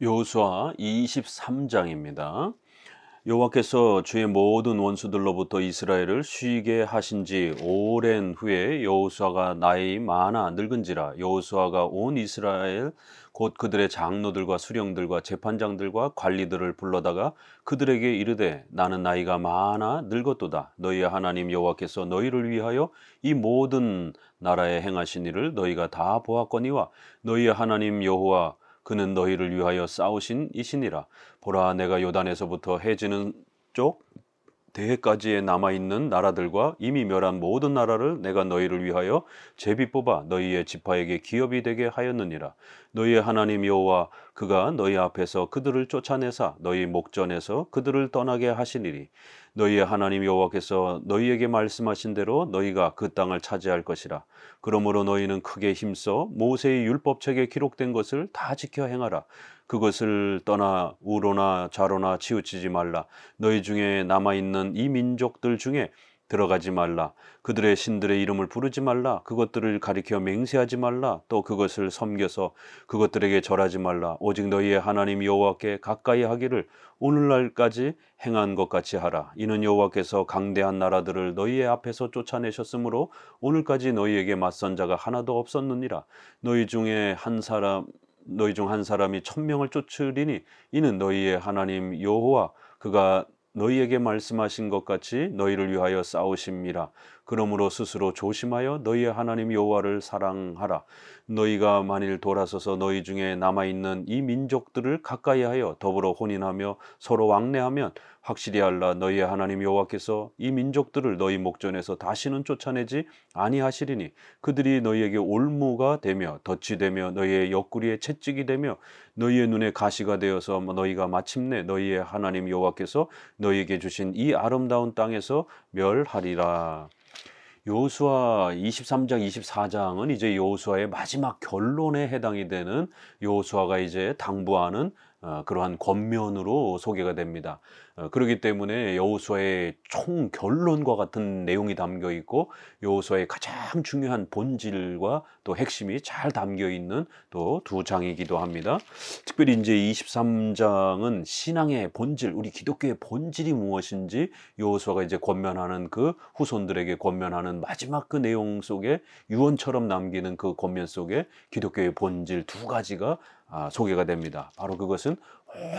여호수아 23장입니다. 여호와께서 주의 모든 원수들로부터 이스라엘을 쉬게 하신 지 오랜 후에 여호수아가 나이 많아 늙은지라 여호수아가 온 이스라엘 곧 그들의 장로들과 수령들과 재판장들과 관리들을 불러다가 그들에게 이르되 나는 나이가 많아 늙었도다. 너희의 하나님 여호와께서 너희를 위하여 이 모든 나라에 행하신 일을 너희가 다 보았거니와 너희의 하나님 여호와 그는 너희를 위하여 싸우신 이시니라. 보라, 내가 요단에서부터 해지는 쪽 대해까지에 남아있는 나라들과 이미 멸한 모든 나라를 내가 너희를 위하여 제비 뽑아 너희의 지파에게 기업이 되게 하였느니라. 너희의 하나님 여호와 그가 너희 앞에서 그들을 쫓아내사 너희 목전에서 그들을 떠나게 하시니리. 너희의 하나님 여호와께서 너희에게 말씀하신 대로 너희가 그 땅을 차지할 것이라. 그러므로 너희는 크게 힘써 모세의 율법책에 기록된 것을 다 지켜 행하라. 그것을 떠나 우로나 좌로나 치우치지 말라. 너희 중에 남아있는 이 민족들 중에 들어가지 말라. 그들의 신들의 이름을 부르지 말라. 그것들을 가리켜 맹세하지 말라. 또 그것을 섬겨서 그것들에게 절하지 말라. 오직 너희의 하나님 여호와께 가까이 하기를 오늘날까지 행한 것 같이 하라. 이는 여호와께서 강대한 나라들을 너희의 앞에서 쫓아내셨으므로 오늘까지 너희에게 맞선 자가 하나도 없었느니라. 너희 중 한 사람이 1,000명을 쫓으리니 이는 너희의 하나님 여호와 그가 너희에게 말씀하신 것 같이 너희를 위하여 싸우심이라. 그러므로 스스로 조심하여 너희의 하나님 여호와를 사랑하라. 너희가 만일 돌아서서 너희 중에 남아있는 이 민족들을 가까이하여 더불어 혼인하며 서로 왕래하면 확실히 알라. 너희의 하나님 여호와께서 이 민족들을 너희 목전에서 다시는 쫓아내지 아니하시리니 그들이 너희에게 올무가 되며 덫이 되며 너희의 옆구리에 채찍이 되며 너희의 눈에 가시가 되어서 너희가 마침내 너희의 하나님 여호와께서 너희에게 주신 이 아름다운 땅에서 멸하리라. 여호수아 23장, 24장은 이제 여호수아의 마지막 결론에 해당이 되는 여호수아가 이제 당부하는 그러한 권면으로 소개가 됩니다. 그렇기 때문에 여호수아의 총 결론과 같은 내용이 담겨 있고 여호수아의 가장 중요한 본질과 또 핵심이 잘 담겨 있는 또 두 장이기도 합니다. 특별히 이제 23장은 신앙의 본질, 우리 기독교의 본질이 무엇인지 여호수아가 이제 권면하는 그 후손들에게 권면하는 마지막 그 내용 속에 유언처럼 남기는 그 권면 속에 기독교의 본질 두 가지가 소개가 됩니다. 바로 그것은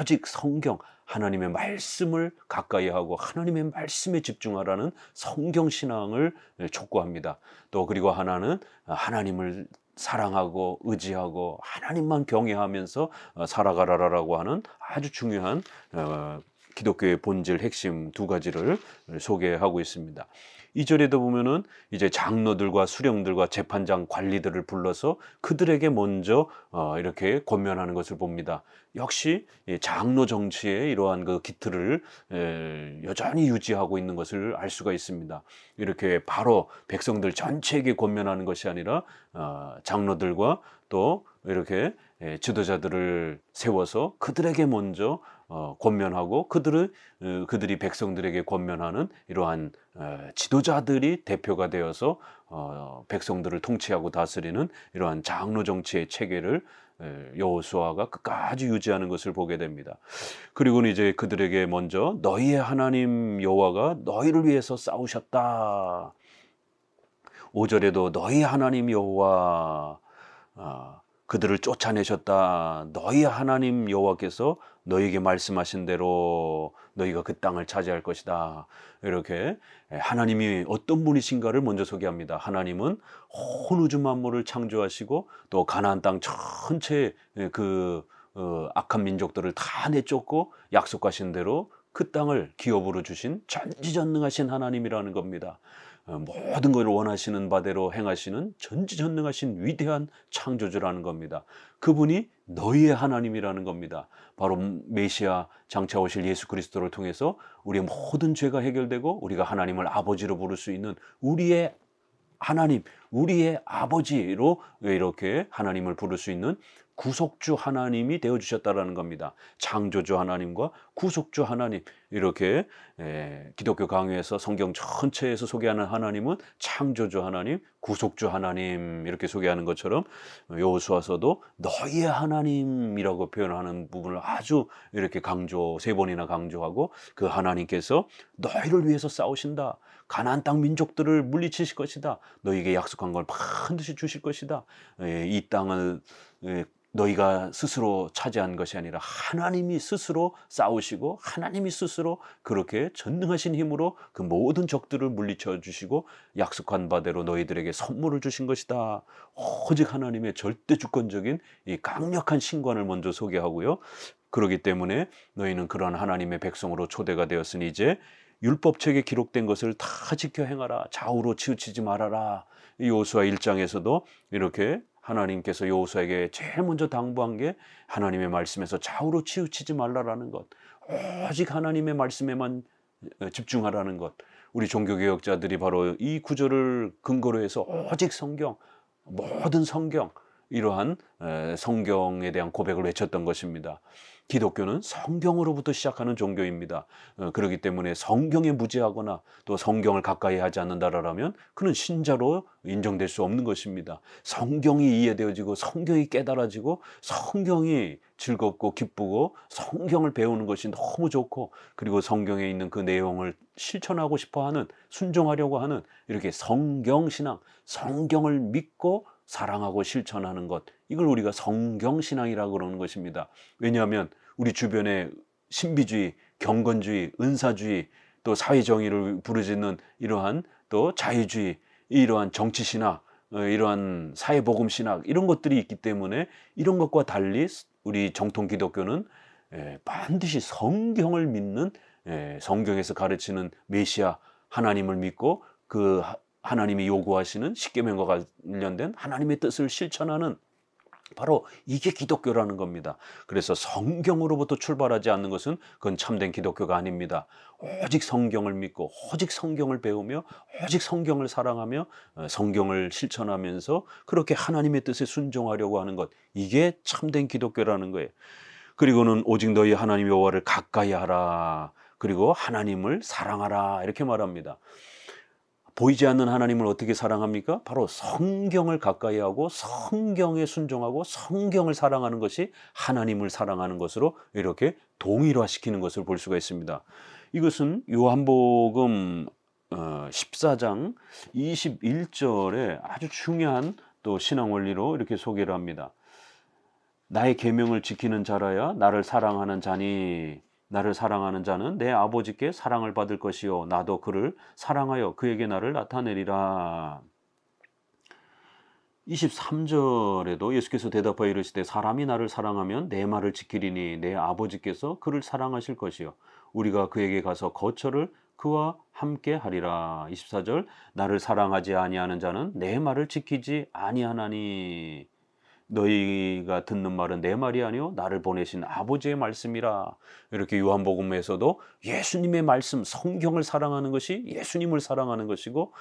오직 성경, 하나님의 말씀을 가까이 하고 하나님의 말씀에 집중하라는 성경 신앙을 촉구합니다. 또 그리고 하나는 하나님을 사랑하고 의지하고 하나님만 경외하면서 살아가라라고 하는 아주 중요한 기독교의 본질 핵심 두 가지를 소개하고 있습니다. 2절에도 보면은 이제 장로들과 수령들과 재판장 관리들을 불러서 그들에게 먼저 이렇게 권면하는 것을 봅니다. 역시 장로 정치의 이러한 그 기틀을 여전히 유지하고 있는 것을 알 수가 있습니다. 이렇게 바로 백성들 전체에게 권면하는 것이 아니라 장로들과 또 이렇게 지도자들을 세워서 그들에게 먼저 권면하고 그들이 백성들에게 권면하는 이러한 지도자들이 대표가 되어서 백성들을 통치하고 다스리는 이러한 장로 정치의 체계를 여호수아가 끝까지 유지하는 것을 보게 됩니다. 그리고는 이제 그들에게 먼저 너희의 하나님 여호와가 너희를 위해서 싸우셨다. 5절에도 너희 하나님 여호와 그들을 쫓아내셨다. 너희 하나님 여호와께서 너희에게 말씀하신 대로 너희가 그 땅을 차지할 것이다. 이렇게 하나님이 어떤 분이신가를 먼저 소개합니다. 하나님은 온 우주 만물을 창조하시고 또 가나안 땅 전체 그 악한 민족들을 다 내쫓고 약속하신 대로 그 땅을 기업으로 주신 전지전능하신 하나님이라는 겁니다. 모든 것을 원하시는 바대로 행하시는 전지전능하신 위대한 창조주라는 겁니다. 그분이 너희의 하나님이라는 겁니다. 바로 메시아 장차 오실 예수 그리스도를 통해서 우리의 모든 죄가 해결되고 우리가 하나님을 아버지로 부를 수 있는 우리의 하나님, 우리의 아버지로 이렇게 하나님을 부를 수 있는 구속주 하나님이 되어주셨다라는 겁니다. 창조주 하나님과 구속주 하나님, 이렇게 기독교 강요에서 성경 전체에서 소개하는 하나님은 창조주 하나님, 구속주 하나님 이렇게 소개하는 것처럼 여호수아서도 너희의 하나님이라고 표현하는 부분을 아주 이렇게 세 번이나 강조하고, 그 하나님께서 너희를 위해서 싸우신다. 가나안 땅 민족들을 물리치실 것이다. 너희에게 약속한 걸 반드시 주실 것이다. 이 땅을 너희가 스스로 차지한 것이 아니라 하나님이 스스로 싸우시고 하나님이 스스로 그렇게 전능하신 힘으로 그 모든 적들을 물리쳐 주시고 약속한 바대로 너희들에게 선물을 주신 것이다. 오직 하나님의 절대 주권적인 이 강력한 신관을 먼저 소개하고요. 그렇기 때문에 너희는 그런 하나님의 백성으로 초대가 되었으니 이제 율법책에 기록된 것을 다 지켜 행하라. 좌우로 치우치지 말아라. 여호수아 1장에서도 이렇게 하나님께서 여호수아에게 제일 먼저 당부한 게 하나님의 말씀에서 좌우로 치우치지 말라라는 것, 오직 하나님의 말씀에만 집중하라는 것. 우리 종교개혁자들이 바로 이 구절을 근거로 해서 오직 성경, 모든 성경, 이러한 성경에 대한 고백을 외쳤던 것입니다. 기독교는 성경으로부터 시작하는 종교입니다. 그렇기 때문에 성경에 무지하거나 또 성경을 가까이 하지 않는다라면 그는 신자로 인정될 수 없는 것입니다. 성경이 이해되어지고 성경이 깨달아지고 성경이 즐겁고 기쁘고 성경을 배우는 것이 너무 좋고, 그리고 성경에 있는 그 내용을 실천하고 싶어하는, 순종하려고 하는 이렇게 성경신앙, 성경을 믿고 사랑하고 실천하는 것, 이걸 우리가 성경신앙이라고 그러는 것입니다. 왜냐하면 우리 주변에 신비주의, 경건주의, 은사주의, 또 사회정의를 부르짖는 이러한 또 자유주의, 이러한 정치신학, 이러한 사회복음신학, 이런 것들이 있기 때문에 이런 것과 달리 우리 정통 기독교는 반드시 성경을 믿는, 성경에서 가르치는 메시아 하나님을 믿고 그 하나님이 요구하시는 십계명과 관련된 하나님의 뜻을 실천하는, 바로 이게 기독교라는 겁니다. 그래서 성경으로부터 출발하지 않는 것은 그건 참된 기독교가 아닙니다. 오직 성경을 믿고 오직 성경을 배우며 오직 성경을 사랑하며 성경을 실천하면서 그렇게 하나님의 뜻에 순종하려고 하는 것, 이게 참된 기독교라는 거예요. 그리고는 오직 너희 하나님 여호와를 가까이 하라, 그리고 하나님을 사랑하라, 이렇게 말합니다. 보이지 않는 하나님을 어떻게 사랑합니까? 바로 성경을 가까이 하고 성경에 순종하고 성경을 사랑하는 것이 하나님을 사랑하는 것으로 이렇게 동일화시키는 것을 볼 수가 있습니다. 이것은 요한복음 14장 21절에 아주 중요한 또 신앙 원리로 이렇게 소개를 합니다. 나의 계명을 지키는 자라야 나를 사랑하는 자니, 나를 사랑하는 자는 내 아버지께 사랑을 받을 것이요 나도 그를 사랑하여 그에게 나를 나타내리라. 23절에도 예수께서 대답하여 이르시되 사람이 나를 사랑하면 내 말을 지키리니 내 아버지께서 그를 사랑하실 것이요 우리가 그에게 가서 거처를 그와 함께 하리라. 24절 나를 사랑하지 아니하는 자는 내 말을 지키지 아니하나니 너희가 듣는 말은 내 말이 아니요 나를 보내신 아버지의 말씀이라. 이렇게 요한복음에서도 예수님의 말씀, 성경을 사랑하는 것이 예수님을 사랑하는 것이고,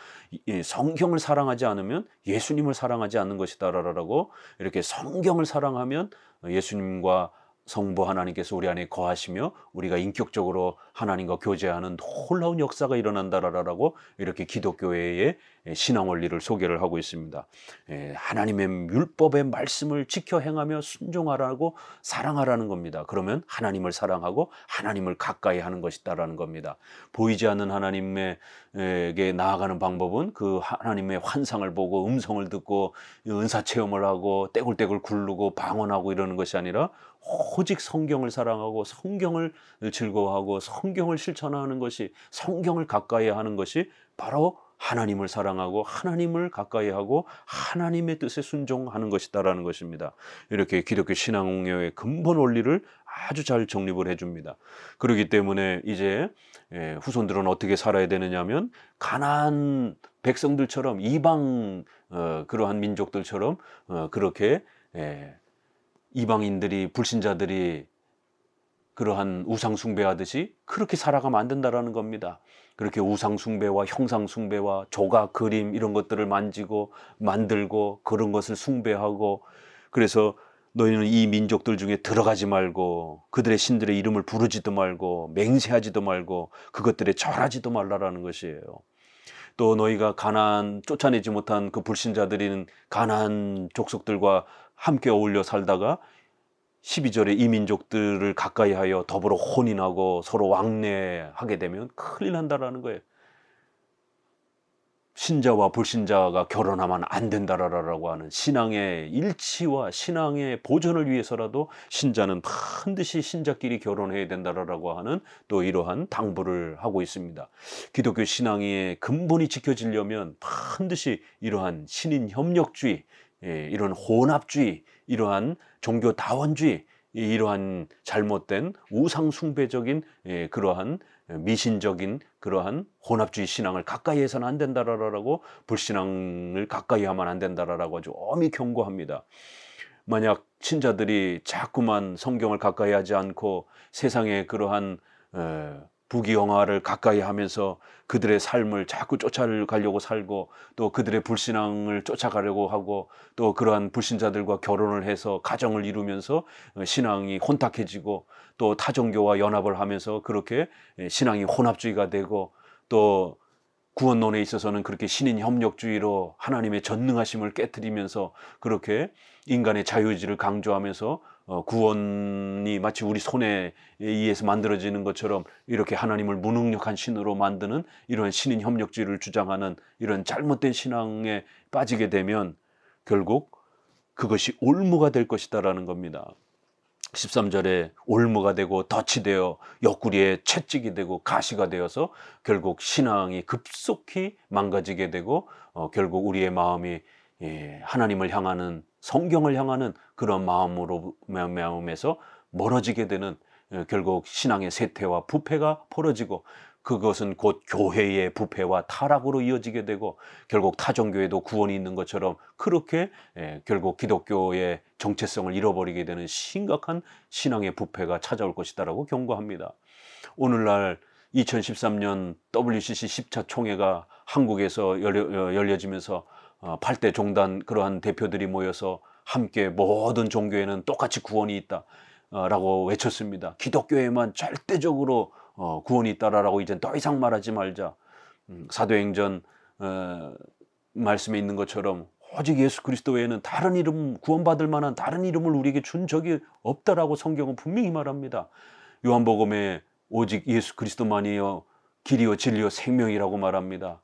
성경을 사랑하지 않으면 예수님을 사랑하지 않는 것이다라고, 이렇게 성경을 사랑하면 예수님과 성부 하나님께서 우리 안에 거하시며 우리가 인격적으로 하나님과 교제하는 놀라운 역사가 일어난다라고 이렇게 기독교회의 신앙 원리를 소개를 하고 있습니다. 하나님의 율법의 말씀을 지켜 행하며 순종하라고 사랑하라는 겁니다. 그러면 하나님을 사랑하고 하나님을 가까이 하는 것이다라는 겁니다. 보이지 않는 하나님에게 나아가는 방법은 그 하나님의 환상을 보고 음성을 듣고 은사 체험을 하고 떼굴떼굴 굴르고 방언하고 이러는 것이 아니라 오직 성경을 사랑하고 성경을 즐거워하고 성경을 실천하는 것이, 성경을 가까이 하는 것이 바로 하나님을 사랑하고 하나님을 가까이 하고 하나님의 뜻에 순종하는 것이다라는 것입니다. 이렇게 기독교 신앙의 근본 원리를 아주 잘 정립을 해줍니다. 그렇기 때문에 이제 후손들은 어떻게 살아야 되느냐 하면 가나안 백성들처럼 이방 그러한 민족들처럼 그렇게 이방인들이, 불신자들이 그러한 우상 숭배하듯이 그렇게 살아가면 안 된다라는 겁니다. 그렇게 우상 숭배와 형상 숭배와 조각, 그림 이런 것들을 만지고 만들고 그런 것을 숭배하고, 그래서 너희는 이 민족들 중에 들어가지 말고 그들의 신들의 이름을 부르지도 말고 맹세하지도 말고 그것들에 절하지도 말라라는 것이에요. 또 너희가 가나안 쫓아내지 못한 그 불신자들인 가나안 족속들과 함께 어울려 살다가 12절에 이 민족들을 가까이 하여 더불어 혼인하고 서로 왕래하게 되면 큰일 난다라는 거예요. 신자와 불신자가 결혼하면 안 된다라고 하는 신앙의 일치와 신앙의 보존을 위해서라도 신자는 반드시 신자끼리 결혼해야 된다라고 하는 또 이러한 당부를 하고 있습니다. 기독교 신앙의 근본이 지켜지려면 반드시 이러한 신인 협력주의, 이런 혼합주의, 이러한 종교 다원주의, 이러한 잘못된 우상 숭배적인 그러한 미신적인 그러한 혼합주의 신앙을 가까이 해서는 안 된다라고, 불신앙을 가까이 하면 안 된다라고 아주 엄히 경고합니다. 만약 신자들이 자꾸만 성경을 가까이 하지 않고 세상의 그러한 부귀영화를 가까이 하면서 그들의 삶을 자꾸 쫓아가려고 살고 또 그들의 불신앙을 쫓아가려고 하고 또 그러한 불신자들과 결혼을 해서 가정을 이루면서 신앙이 혼탁해지고 또 타종교와 연합을 하면서 그렇게 신앙이 혼합주의가 되고 또 구원론에 있어서는 그렇게 신인 협력주의로 하나님의 전능하심을 깨트리면서 그렇게 인간의 자유의지를 강조하면서 구원이 마치 우리 손에 의해서 만들어지는 것처럼 이렇게 하나님을 무능력한 신으로 만드는 이런 신인 협력주의를 주장하는 이런 잘못된 신앙에 빠지게 되면 결국 그것이 올무가 될 것이다라는 겁니다. 13절에 올무가 되고 덫이 되어 옆구리에 채찍이 되고 가시가 되어서 결국 신앙이 급속히 망가지게 되고 결국 우리의 마음이 하나님을 향하는, 성경을 향하는 그런 마음에서 멀어지게 되는, 결국 신앙의 쇠퇴와 부패가 벌어지고 그것은 곧 교회의 부패와 타락으로 이어지게 되고 결국 타종교에도 구원이 있는 것처럼 그렇게 결국 기독교의 정체성을 잃어버리게 되는 심각한 신앙의 부패가 찾아올 것이다라고 경고합니다. 오늘날 2013년 WCC 10차 총회가 한국에서 열려지면서 8대 종단 그러한 대표들이 모여서 함께 모든 종교에는 똑같이 구원이 있다 라고 외쳤습니다. 기독교에만 절대적으로 구원이 있다라고 이제 더 이상 말하지 말자. 사도행전 말씀에 있는 것처럼 오직 예수 그리스도 외에는 다른 이름, 구원받을 만한 다른 이름을 우리에게 준 적이 없다라고 성경은 분명히 말합니다. 요한복음에 오직 예수 그리스도만이여 길이요 진리요 생명이라고 말합니다.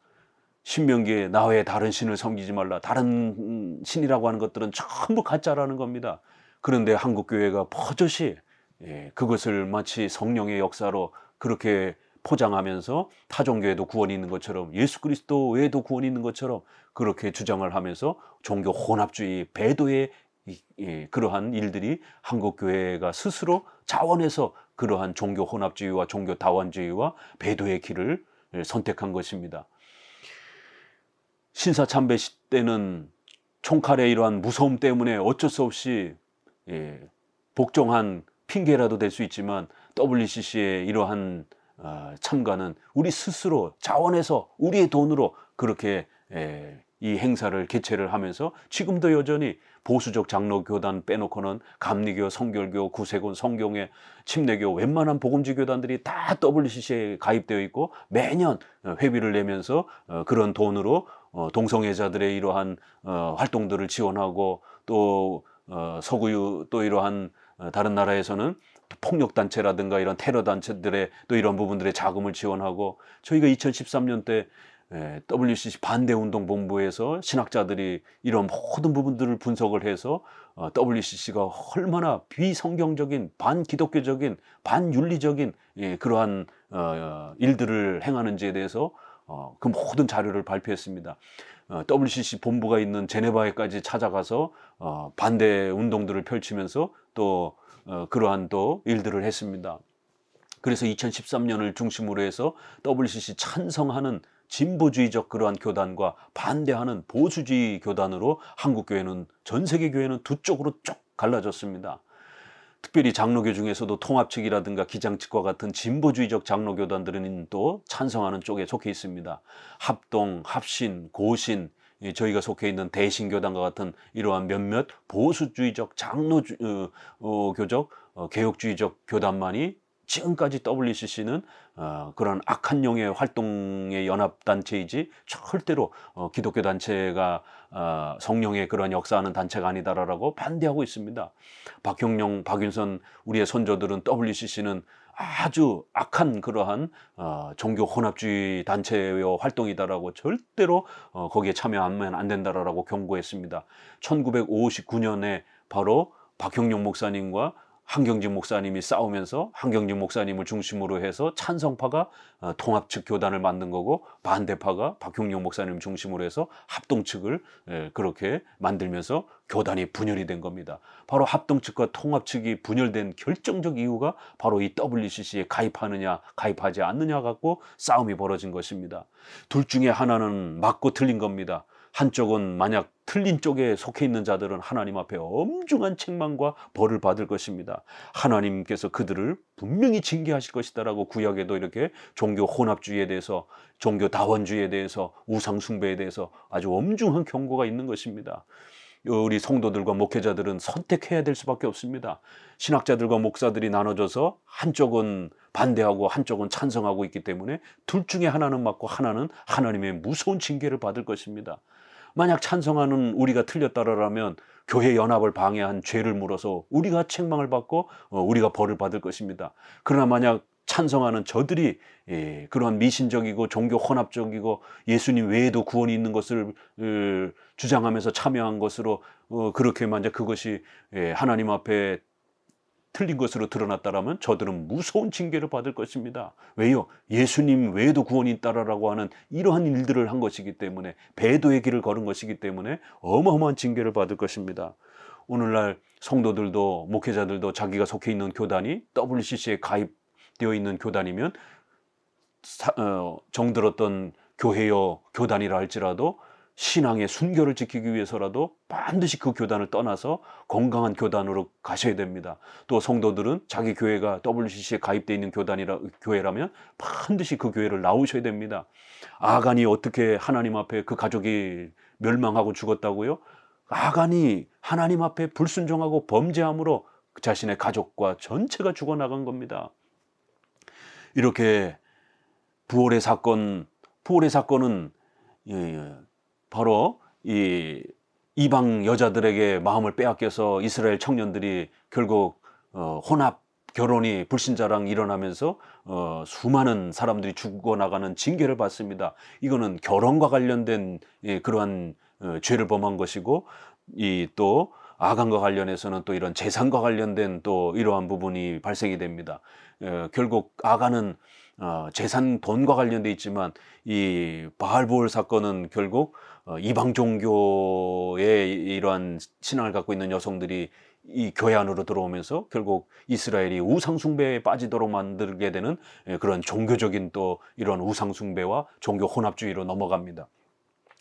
신명기에 나 외에 다른 신을 섬기지 말라. 다른 신이라고 하는 것들은 전부 가짜라는 겁니다. 그런데 한국교회가 버젓이 그것을 마치 성령의 역사로 그렇게 포장하면서 타종교에도 구원이 있는 것처럼 예수 그리스도 외에도 구원이 있는 것처럼 그렇게 주장을 하면서 종교 혼합주의, 배도의 그러한 일들이 한국교회가 스스로 자원해서 그러한 종교 혼합주의와 종교 다원주의와 배도의 길을 선택한 것입니다. 신사참배 때는 총칼의 이러한 무서움 때문에 어쩔 수 없이 복종한 핑계라도 될 수 있지만 WCC의 이러한 참가는 우리 스스로 자원해서 우리의 돈으로 그렇게 이 행사를 개최를 하면서 지금도 여전히 보수적 장로교단 빼놓고는 감리교, 성결교, 구세군, 성경회, 침례교 웬만한 복음지 교단들이 다 WCC에 가입되어 있고 매년 회비를 내면서 그런 돈으로 동성애자들의 이러한 활동들을 지원하고 또 서구 또 이러한 다른 나라에서는 폭력단체라든가 이런 테러단체들의 또 이런 부분들의 자금을 지원하고 저희가 2013년 때 WCC 반대운동본부에서 신학자들이 이런 모든 부분들을 분석을 해서 WCC가 얼마나 비성경적인 반기독교적인 반윤리적인 그러한 일들을 행하는지에 대해서 그 모든 자료를 발표했습니다. WCC 본부가 있는 제네바에까지 찾아가서 반대 운동들을 펼치면서 또 그러한 또 일들을 했습니다. 그래서 2013년을 중심으로 해서 WCC 찬성하는 진보주의적 그러한 교단과 반대하는 보수주의 교단으로 한국교회는, 전 세계 교회는 두 쪽으로 쭉 갈라졌습니다. 특별히 장로교 중에서도 통합측이라든가 기장측과 같은 진보주의적 장로교단들은 또 찬성하는 쪽에 속해 있습니다. 합동, 합신, 고신 저희가 속해 있는 대신교단과 같은 이러한 몇몇 보수주의적 교적 개혁주의적 교단만이 지금까지 WCC는 그런 악한 영의 활동의 연합단체이지 절대로 기독교 단체가 성령의 그런 역사하는 단체가 아니다라고 반대하고 있습니다. 박형룡, 박윤선 우리의 선조들은 WCC는 아주 악한 그러한 종교 혼합주의 단체의 활동이다라고 절대로 거기에 참여하면 안 된다라고 경고했습니다. 1959년에 바로 박형룡 목사님과 한경직 목사님이 싸우면서 한경직 목사님을 중심으로 해서 찬성파가 통합 측 교단을 만든 거고, 반대파가 박형룡 목사님 중심으로 해서 합동 측을 그렇게 만들면서 교단이 분열이 된 겁니다. 바로 합동 측과 통합 측이 분열된 결정적 이유가 바로 이 WCC에 가입하느냐 가입하지 않느냐 갖고 싸움이 벌어진 것입니다. 둘 중에 하나는 맞고 틀린 겁니다. 한쪽은 만약 틀린 쪽에 속해 있는 자들은 하나님 앞에 엄중한 책망과 벌을 받을 것입니다. 하나님께서 그들을 분명히 징계하실 것이다라고 구약에도 이렇게 종교 혼합주의에 대해서, 종교 다원주의에 대해서, 우상 숭배에 대해서 아주 엄중한 경고가 있는 것입니다. 우리 성도들과 목회자들은 선택해야 될 수밖에 없습니다. 신학자들과 목사들이 나눠져서 한쪽은 반대하고 한쪽은 찬성하고 있기 때문에 둘 중에 하나는 맞고 하나는 하나님의 무서운 징계를 받을 것입니다. 만약 찬성하는 우리가 틀렸다라면 교회 연합을 방해한 죄를 물어서 우리가 책망을 받고 우리가 벌을 받을 것입니다. 그러나 만약 찬성하는 저들이 그러한 미신적이고 종교 혼합적이고 예수님 외에도 구원이 있는 것을 주장하면서 참여한 것으로 그렇게 만약 그것이 하나님 앞에 틀린 것으로 드러났다라면 저들은 무서운 징계를 받을 것입니다. 왜요? 예수님 외에도 구원이 있다라고 하는 이러한 일들을 한 것이기 때문에, 배도의 길을 걸은 것이기 때문에 어마어마한 징계를 받을 것입니다. 오늘날 성도들도 목회자들도 자기가 속해 있는 교단이 WCC에 가입되어 있는 교단이면 정들었던 교회여 교단이라 할지라도 신앙의 순결을 지키기 위해서라도 반드시 그 교단을 떠나서 건강한 교단으로 가셔야 됩니다. 또 성도들은 자기 교회가 WCC에 가입되어 있는 교회라면 반드시 그 교회를 나오셔야 됩니다. 아간이 어떻게 하나님 앞에 그 가족이 멸망하고 죽었다고요? 아간이 하나님 앞에 불순종하고 범죄함으로 자신의 가족과 전체가 죽어나간 겁니다. 이렇게 부활의 사건은 바로 이 이방 여자들에게 마음을 빼앗겨서 이스라엘 청년들이 결국 혼합 결혼이 불신자랑 일어나면서 수많은 사람들이 죽어나가는 징계를 받습니다. 이거는 결혼과 관련된 그러한 죄를 범한 것이고, 이 또 아간과 관련해서는 또 이런 재산과 관련된 또 이러한 부분이 발생이 됩니다. 결국 아간은 재산 돈과 관련돼 있지만 이 바알보올 사건은 결국 이방 종교의 이러한 신앙을 갖고 있는 여성들이 이 교회 안으로 들어오면서 결국 이스라엘이 우상숭배에 빠지도록 만들게 되는 그런 종교적인 또 이런 우상숭배와 종교 혼합주의로 넘어갑니다.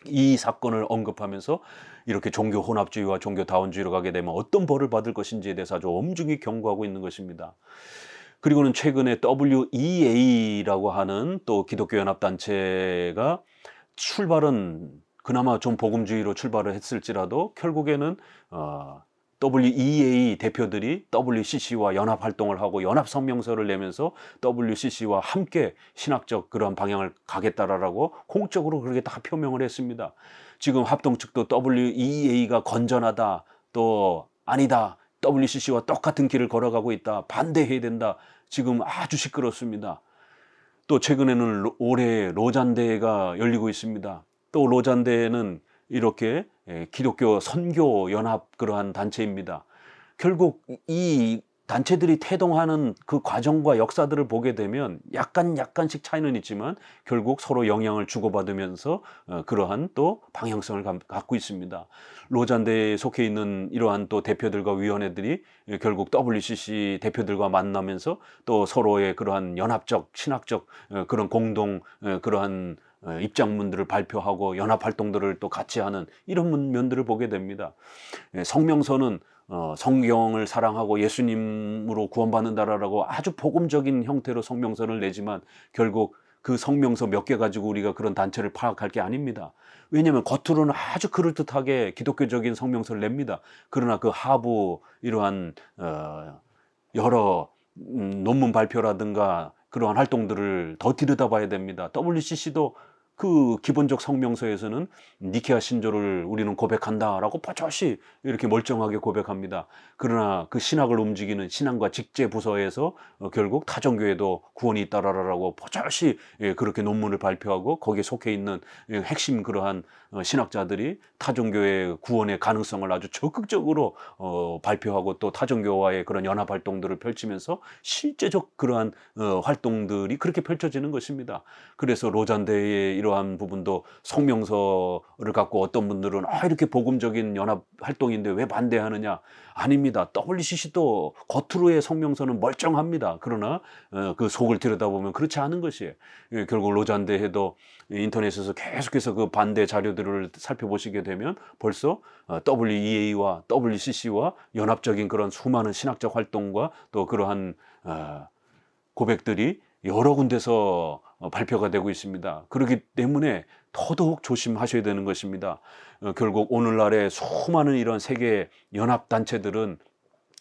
이 사건을 언급하면서 이렇게 종교 혼합주의와 종교 다원주의로 가게 되면 어떤 벌을 받을 것인지에 대해서 아주 엄중히 경고하고 있는 것입니다. 그리고는 최근에 WEA라고 하는 또 기독교 연합단체가 출발은 그나마 좀 복음주의로 출발을 했을지라도 결국에는 WEA 대표들이 WCC와 연합 활동을 하고 연합 성명서를 내면서 WCC와 함께 신학적 그런 방향을 가겠다라고 공적으로 그렇게 다 표명을 했습니다. 지금 합동 측도 WEA가 건전하다, 또 아니다, WCC와 똑같은 길을 걸어가고 있다, 반대해야 된다, 지금 아주 시끄럽습니다. 또 최근에는 올해 로잔대회가 열리고 있습니다. 또 로잔대회는 이렇게 기독교 선교 연합 그러한 단체입니다. 결국 이 단체들이 태동하는 그 과정과 역사들을 보게 되면 약간씩 차이는 있지만 결국 서로 영향을 주고받으면서 그러한 또 방향성을 갖고 있습니다. 로잔대에 속해 있는 이러한 또 대표들과 위원회들이 결국 WCC 대표들과 만나면서 또 서로의 그러한 연합적, 신학적 그런 공동 그러한 입장문들을 발표하고 연합 활동들을 또 같이 하는 이런 면들을 보게 됩니다. 성명서는 성경을 사랑하고 예수님으로 구원받는다라고 아주 복음적인 형태로 성명서를 내지만 결국 그 성명서 몇 개 가지고 우리가 그런 단체를 파악할 게 아닙니다. 왜냐하면 겉으로는 아주 그럴듯하게 기독교적인 성명서를 냅니다. 그러나 그 하부 이러한 여러 논문 발표라든가 그러한 활동들을 더 들여다봐야 됩니다. WCC도 그 기본적 성명서에서는 니케아 신조를 우리는 고백한다라고 버젓이 이렇게 멀쩡하게 고백합니다. 그러나 그 신학을 움직이는 신앙과 직제 부서에서 결국 타종교에도 구원이 있다라고 버젓이 그렇게 논문을 발표하고 거기에 속해 있는 핵심 그러한 신학자들이 타종교의 구원의 가능성을 아주 적극적으로 발표하고 또 타종교와의 그런 연합 활동들을 펼치면서 실제적 그러한 활동들이 그렇게 펼쳐지는 것입니다. 그래서 로잔대의 이러한 부분도 성명서를 갖고 어떤 분들은 이렇게 복음적인 연합 활동인데 왜 반대하느냐? 아닙니다. WCC도 겉으로의 성명서는 멀쩡합니다. 그러나 그 속을 들여다보면 그렇지 않은 것이에요. 결국 로잔대회도 인터넷에서 계속해서 그 반대 자료들을 살펴보시게 되면 벌써 WEA와 WCC와 연합적인 그런 수많은 신학적 활동과 또 그러한 고백들이 여러 군데서 발표가 되고 있습니다. 그렇기 때문에 더더욱 조심하셔야 되는 것입니다. 결국 오늘날의 수많은 이런 세계 연합단체들은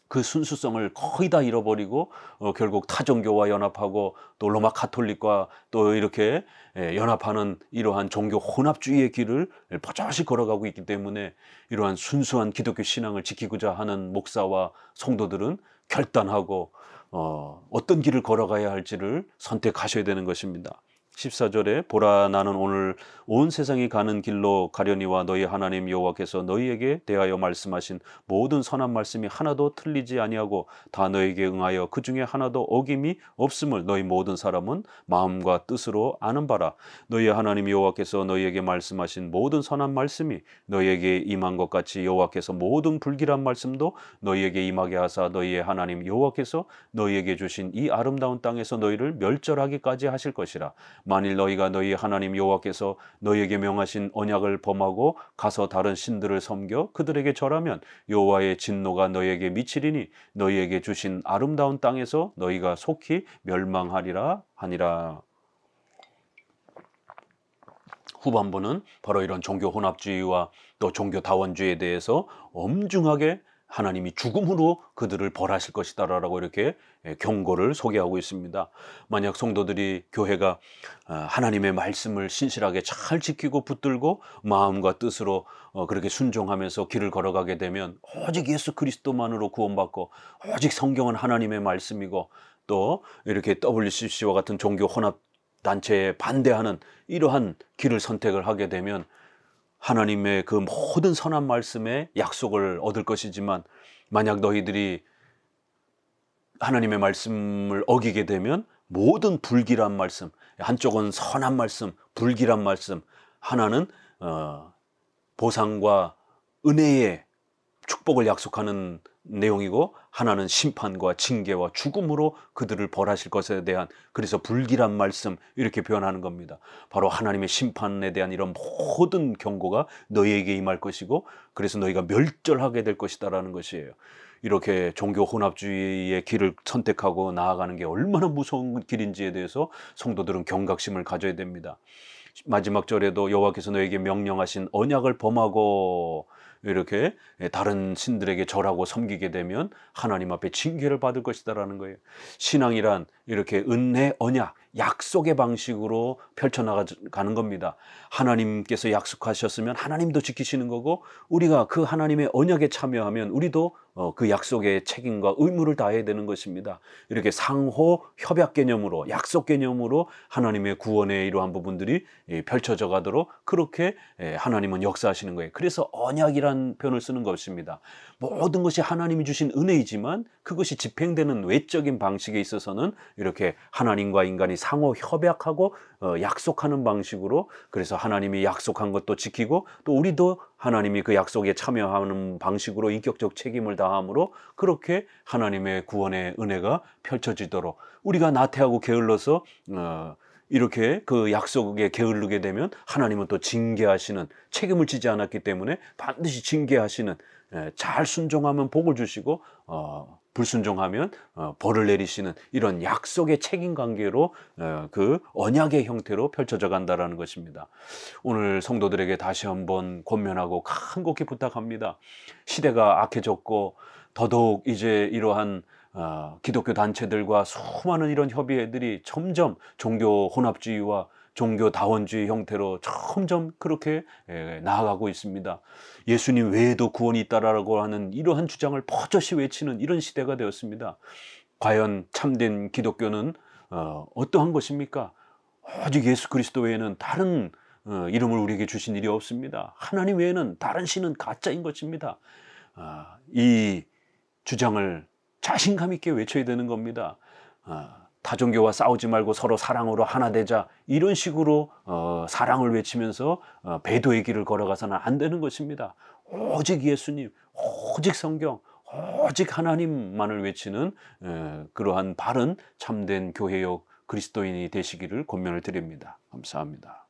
그 순수성을 거의 다 잃어버리고 결국 타종교와 연합하고 또 로마 카톨릭과 또 이렇게 연합하는 이러한 종교 혼합주의의 길을 버젓이 걸어가고 있기 때문에 이러한 순수한 기독교 신앙을 지키고자 하는 목사와 성도들은 결단하고 어떤 길을 걸어가야 할지를 선택하셔야 되는 것입니다. 14절에 보라 나는 오늘 온 세상이 가는 길로 가려니와 너희 하나님 여호와께서 너희에게 대하여 말씀하신 모든 선한 말씀이 하나도 틀리지 아니하고 다 너희에게 응하여 그 중에 하나도 어김이 없음을 너희 모든 사람은 마음과 뜻으로 아는 바라. 너희 하나님 여호와께서 너희에게 말씀하신 모든 선한 말씀이 너희에게 임한 것 같이 여호와께서 모든 불길한 말씀도 너희에게 임하게 하사 너희의 하나님 여호와께서 너희에게 주신 이 아름다운 땅에서 너희를 멸절하기까지 하실 것이라. 만일 너희가 너희 하나님 여호와께서 너희에게 명하신 언약을 범하고 가서 다른 신들을 섬겨 그들에게 절하면 여호와의 진노가 너희에게 미치리니 너희에게 주신 아름다운 땅에서 너희가 속히 멸망하리라 하니라. 후반부는 바로 이런 종교 혼합주의와 또 종교 다원주의에 대해서 엄중하게 하나님이 죽음으로 그들을 벌하실 것이다 라고 이렇게 경고를 소개하고 있습니다. 만약 성도들이 교회가 하나님의 말씀을 신실하게 잘 지키고 붙들고 마음과 뜻으로 그렇게 순종하면서 길을 걸어가게 되면 오직 예수 그리스도만으로 구원받고 오직 성경은 하나님의 말씀이고 또 이렇게 WCC와 같은 종교 혼합 단체에 반대하는 이러한 길을 선택을 하게 되면 하나님의 그 모든 선한 말씀의 약속을 얻을 것이지만 만약 너희들이 하나님의 말씀을 어기게 되면 모든 불길한 말씀, 한쪽은 선한 말씀, 불길한 말씀, 하나는 보상과 은혜의 축복을 약속하는 내용이고 하나는 심판과 징계와 죽음으로 그들을 벌하실 것에 대한 그래서 불길한 말씀 이렇게 표현하는 겁니다. 바로 하나님의 심판에 대한 이런 모든 경고가 너희에게 임할 것이고 그래서 너희가 멸절하게 될 것이다라는 것이에요. 이렇게 종교 혼합주의의 길을 선택하고 나아가는 게 얼마나 무서운 길인지에 대해서 성도들은 경각심을 가져야 됩니다. 마지막 절에도 여호와께서 너에게 명령하신 언약을 범하고 이렇게 다른 신들에게 절하고 섬기게 되면 하나님 앞에 징계를 받을 것이다라는 거예요. 신앙이란 이렇게 은혜, 언약, 약속의 방식으로 펼쳐나가는 겁니다. 하나님께서 약속하셨으면 하나님도 지키시는 거고 우리가 그 하나님의 언약에 참여하면 우리도 그 약속의 책임과 의무를 다해야 되는 것입니다. 이렇게 상호 협약 개념으로 약속 개념으로 하나님의 구원의 이러한 부분들이 펼쳐져 가도록 그렇게 하나님은 역사하시는 거예요. 그래서 언약이란 표현을 쓰는 것입니다. 모든 것이 하나님이 주신 은혜이지만 그것이 집행되는 외적인 방식에 있어서는 이렇게 하나님과 인간이 상호 협약하고 약속하는 방식으로 그래서 하나님이 약속한 것도 지키고 또 우리도 하나님이 그 약속에 참여하는 방식으로 인격적 책임을 다함으로 그렇게 하나님의 구원의 은혜가 펼쳐지도록 우리가 나태하고 게을러서 이렇게 그 약속에 게으르게 되면 하나님은 또 징계하시는 책임을 지지 않았기 때문에 반드시 징계하시는 잘 순종하면 복을 주시고 불순종하면 벌을 내리시는 이런 약속의 책임 관계로 그 언약의 형태로 펼쳐져 간다라는 것입니다. 오늘 성도들에게 다시 한번 권면하고 간곡히 부탁합니다. 시대가 악해졌고 더더욱 이제 이러한 기독교 단체들과 수많은 이런 협의회들이 점점 종교 혼합주의와 종교 다원주의 형태로 점점 그렇게 나아가고 있습니다. 예수님 외에도 구원이 있다라고 하는 이러한 주장을 버젓이 외치는 이런 시대가 되었습니다. 과연 참된 기독교는 어떠한 것입니까? 오직 예수 그리스도 외에는 다른 이름을 우리에게 주신 일이 없습니다. 하나님 외에는 다른 신은 가짜인 것입니다. 이 주장을 자신감 있게 외쳐야 되는 겁니다. 다종교와 싸우지 말고 서로 사랑으로 하나 되자, 이런 식으로 사랑을 외치면서 배도의 길을 걸어가서는 안 되는 것입니다. 오직 예수님, 오직 성경, 오직 하나님만을 외치는 그러한 바른 참된 교회역 그리스도인이 되시기를 권면을 드립니다. 감사합니다.